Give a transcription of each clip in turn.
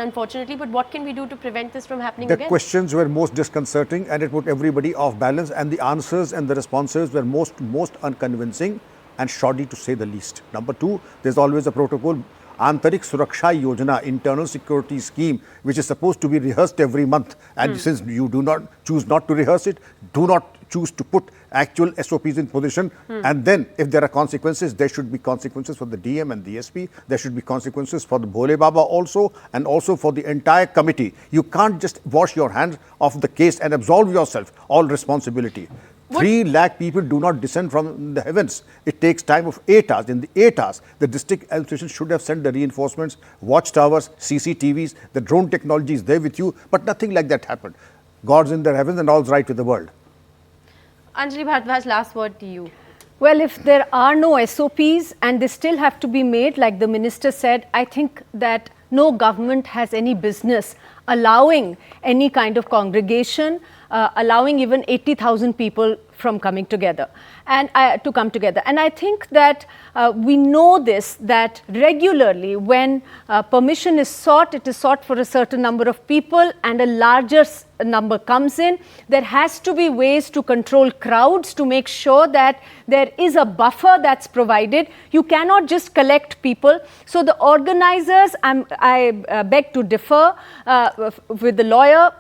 unfortunately, but what can we do to prevent this from happening The again? questions were most disconcerting and it put everybody off balance, and the answers and the responses were most unconvincing and shoddy, to say the least. Number two, there's always a protocol, Antarik Suraksha Yojana, internal security scheme, which is supposed to be rehearsed every month. And since you do not choose not to rehearse it, do not choose to put actual SOPs in position. And then if there are consequences, there should be consequences for the DM and the SP. There should be consequences for the Bhole Baba also, and also for the entire committee. You can't just wash your hands of the case and absolve yourself all responsibility. 3 lakh people do not descend from the heavens. It takes time of 8 hours. In the 8 hours, the district administration should have sent the reinforcements, watchtowers, CCTVs, the drone technology is there with you, but nothing like that happened. God's in the heavens and all's right with the world. Anjali Bharadwaj, last word to you. Well, if there are no SOPs and they still have to be made, like the minister said, I think that no government has any business allowing any kind of congregation, allowing even 80,000 people from coming together and to come together. And I think that we know this, that regularly when permission is sought, it is sought for a certain number of people and a larger number comes in. There has to be ways to control crowds to make sure that there is a buffer that's provided. You cannot just collect people. So the organizers, I beg to differ with the lawyer,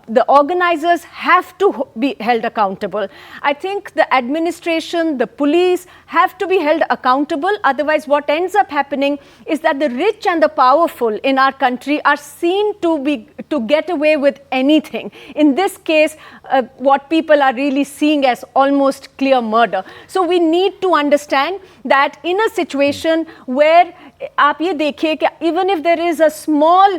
the organizers have to be held accountable. I think the administration, the police have to be held accountable. Otherwise, what ends up happening is that the rich and the powerful in our country are seen to get away with anything. In this case, what people are really seeing as almost clear murder. So we need to understand that in a situation where आप ये देखिए कि even if there is a small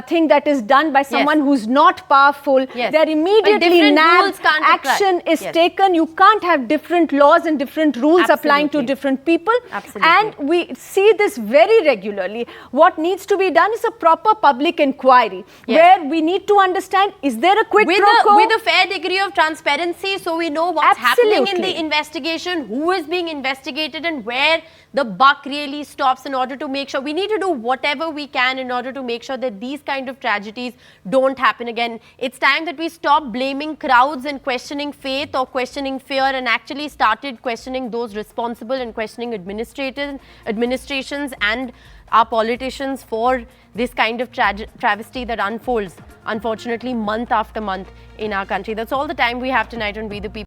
thing that is done by someone who's not powerful, there immediately NAB action is taken. You can't have different laws and different rules applying to different people. And we see this very regularly. What needs to be done is a proper public inquiry where we need to understand, is there a quid pro quo? With a fair degree of transparency, so we know what's happening in the investigation, who is being investigated and where the buck really stops, in order to make sure we need to do whatever we can in order to make sure that these kind of tragedies don't happen again. It's time that we stop blaming crowds and questioning faith or questioning fear and actually started questioning those responsible and questioning administrations and our politicians for this kind of travesty that unfolds, unfortunately, month after month in our country. That's all the time we have tonight on We the People.